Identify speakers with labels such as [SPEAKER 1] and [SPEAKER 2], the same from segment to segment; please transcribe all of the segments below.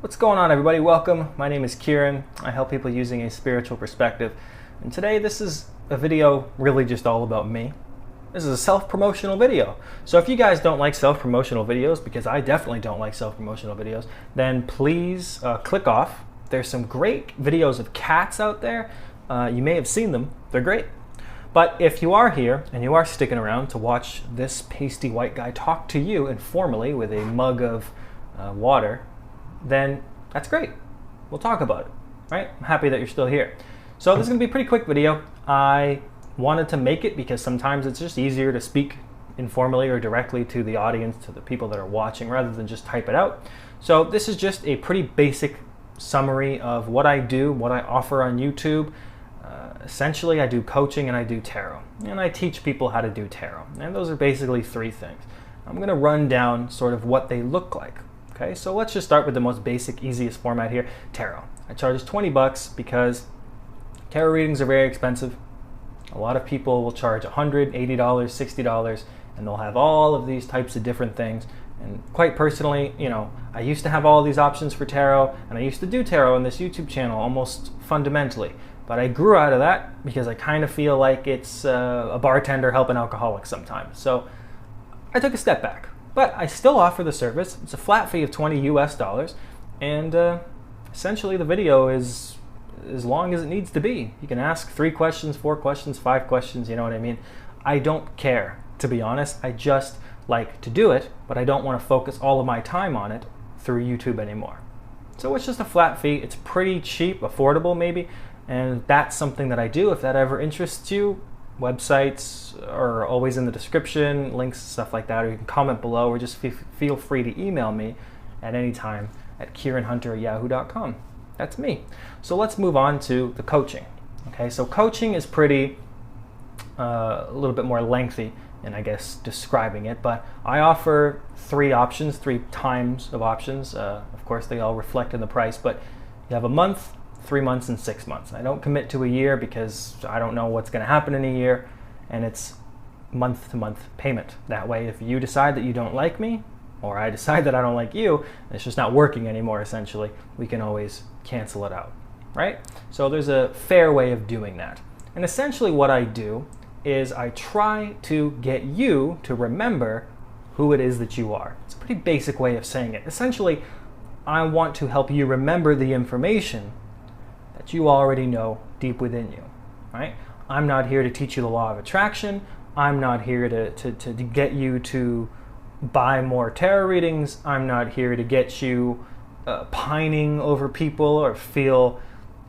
[SPEAKER 1] What's going on, everybody? Welcome. My name is Kieran. I help people using a spiritual perspective. And today this is a video really just all about me. This is a self-promotional video. So if you guys don't like self-promotional videos, because I definitely don't like self-promotional videos, then please click off. There's some great videos of cats out there. You may have seen them. They're great. But if you are here and you are sticking around to watch this pasty white guy talk to you informally with a mug of water, then that's great. We'll talk about it, right? I'm happy that you're still here. So this is going to be a pretty quick video. I wanted to make it because sometimes it's just easier to speak informally or directly to the audience, to the people that are watching, rather than just type it out. So this is just a pretty basic summary of what I do, what I offer on YouTube. Essentially, I do coaching and I do tarot. And I teach people how to do tarot. And those are basically three things. I'm going to run down sort of what they look like. Okay, so let's just start with the most basic, easiest format here, tarot. I charge $20 because tarot readings are very expensive. A lot of people will charge $100, $80, $60, and they'll have all of these types of different things. And quite personally, I used to have all these options for tarot, and I used to do tarot on this YouTube channel almost fundamentally. But I grew out of that because I kind of feel like it's a bartender helping alcoholics sometimes. So I took a step back. But I still offer the service. It's a flat fee of $20 US, and essentially the video is as long as it needs to be. You can ask 3 questions, 4 questions, 5 questions, you know what I mean? I don't care, to be honest. I just like to do it, but I don't want to focus all of my time on it through YouTube anymore. So it's just a flat fee. It's pretty cheap, affordable maybe, and that's something that I do. If that ever interests you, websites are always in the description, links, stuff like that, or you can comment below, or just feel free to email me at any time at kieranhunter@yahoo.com. That's me. So let's move on to the coaching. Okay, so coaching is pretty, a little bit more lengthy in, I guess, describing it, but I offer 3 options, 3 times of options. Of course, they all reflect in the price, but you have a month, 3 months, and 6 months. I don't commit to a year because I don't know what's going to happen in a year, and it's month-to-month payment. That way, if you decide that you don't like me, or I decide that I don't like you, and it's just not working anymore, essentially, we can always cancel it out, right? So there's a fair way of doing that. And essentially what I do is I try to get you to remember who it is that you are. It's a pretty basic way of saying it. Essentially, I want to help you remember the information that you already know deep within you, right? I'm not here to teach you the law of attraction. I'm not here to get you to buy more tarot readings. I'm not here to get you pining over people or feel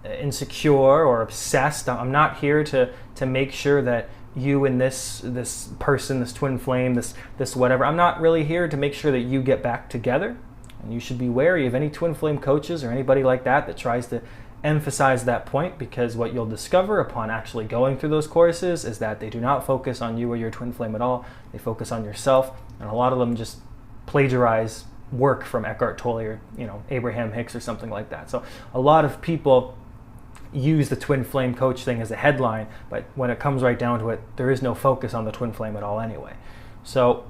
[SPEAKER 1] insecure or obsessed. I'm not here to make sure that you and this person, this twin flame, this whatever, I'm not really here to make sure that you get back together. And you should be wary of any twin flame coaches or anybody like that tries to emphasize that point, because what you'll discover upon actually going through those courses is that they do not focus on you or your twin flame at all. They focus on yourself, and a lot of them just plagiarize work from Eckhart Tolle or Abraham Hicks or something like that. So a lot of people use the twin flame coach thing as a headline, but when it comes right down to it, there is no focus on the twin flame at all anyway. So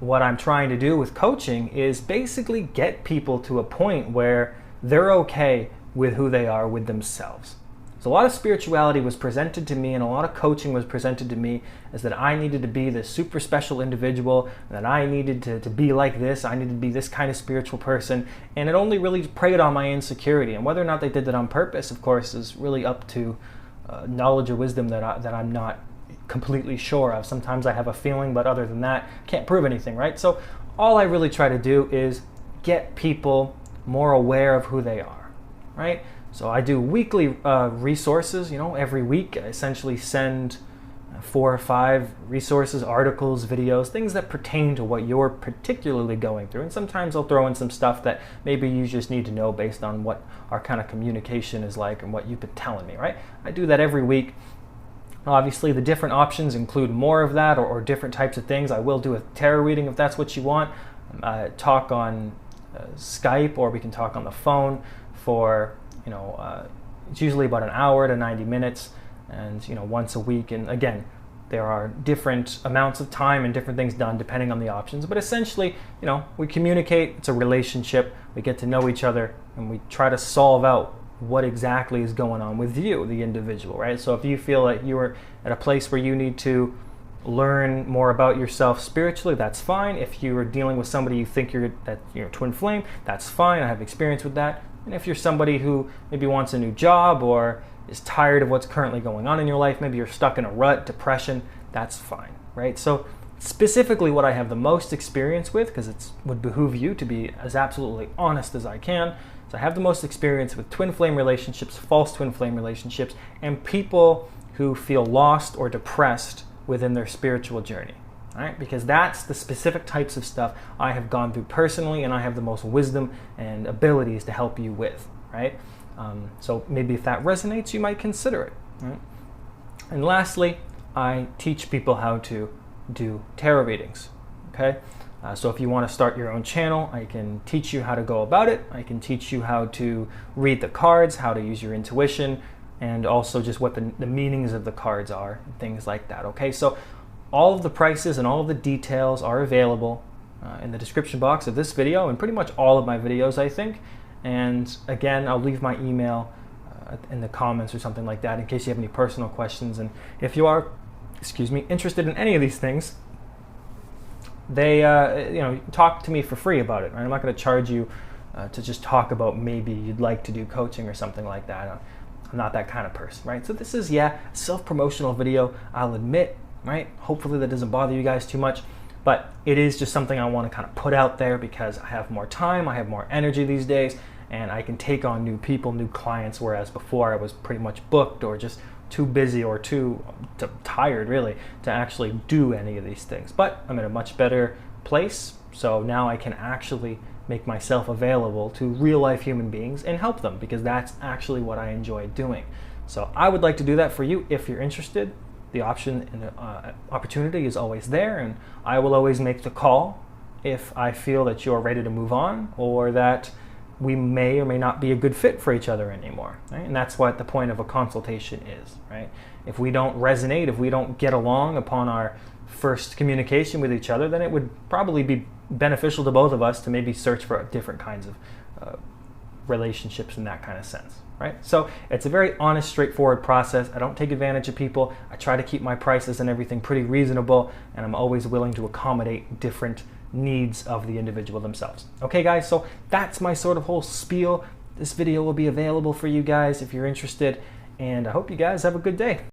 [SPEAKER 1] what I'm trying to do with coaching is basically get people to a point where they're okay with who they are with themselves. So a lot of spirituality was presented to me, and a lot of coaching was presented to me as that I needed to be this super special individual, that I needed to be like this, I needed to be this kind of spiritual person, and it only really preyed on my insecurity. And whether or not they did that on purpose, of course, is really up to knowledge or wisdom that I'm not completely sure of. Sometimes I have a feeling, but other than that, can't prove anything, right? So all I really try to do is get people more aware of who they are. Right? So I do weekly resources, every week. I essentially send 4 or 5 resources, articles, videos, things that pertain to what you're particularly going through. And sometimes I'll throw in some stuff that maybe you just need to know based on what our kind of communication is like and what you've been telling me, right? I do that every week. Obviously, the different options include more of that or different types of things. I will do a tarot reading if that's what you want. Talk on Skype, or we can talk on the phone for, it's usually about an hour to 90 minutes, and once a week. And again, there are different amounts of time and different things done depending on the options. But essentially, we communicate. It's a relationship. We get to know each other, and we try to solve out what exactly is going on with you, the individual, right? So if you feel like you are at a place where you need to learn more about yourself spiritually, that's fine. If you are dealing with somebody you think you're twin flame, that's fine. I have experience with that. And if you're somebody who maybe wants a new job or is tired of what's currently going on in your life, maybe you're stuck in a rut, depression, that's fine, right? So specifically what I have the most experience with, because it would behoove you to be as absolutely honest as I can, so I have the most experience with twin flame relationships, false twin flame relationships, and people who feel lost or depressed within their spiritual journey. All right, because that's the specific types of stuff I have gone through personally, and I have the most wisdom and abilities to help you with, right? So maybe if that resonates, you might consider it. Right? And lastly, I teach people how to do tarot readings. Okay, so if you want to start your own channel, I can teach you how to go about it. I can teach you how to read the cards, how to use your intuition, and also just what the meanings of the cards are, and things like that. Okay, so all of the prices and all of the details are available in the description box of this video, and pretty much all of my videos, I think. And again, I'll leave my email in the comments or something like that in case you have any personal questions. And if you are, interested in any of these things, they, talk to me for free about it. Right? I'm not going to charge you to just talk about maybe you'd like to do coaching or something like that. I'm not that kind of person, right? So this is, a self-promotional video, I'll admit, right? Hopefully that doesn't bother you guys too much, but it is just something I want to kind of put out there because I have more time, I have more energy these days, and I can take on new people, new clients, whereas before I was pretty much booked or just too busy or too tired, really, to actually do any of these things. But I'm in a much better place, so now I can actually make myself available to real-life human beings and help them, because that's actually what I enjoy doing. So I would like to do that for you if you're interested. The option and the opportunity is always there, and I will always make the call if I feel that you're ready to move on or that we may or may not be a good fit for each other anymore, right? And that's what the point of a consultation is, right? If we don't resonate, if we don't get along upon our first communication with each other, then it would probably be beneficial to both of us to maybe search for different kinds of relationships in that kind of sense, right? So it's a very honest, straightforward process. I don't take advantage of people. I try to keep my prices and everything pretty reasonable, and I'm always willing to accommodate different needs of the individual themselves. Okay, guys, so that's my sort of whole spiel. This video will be available for you guys if you're interested, and I hope you guys have a good day.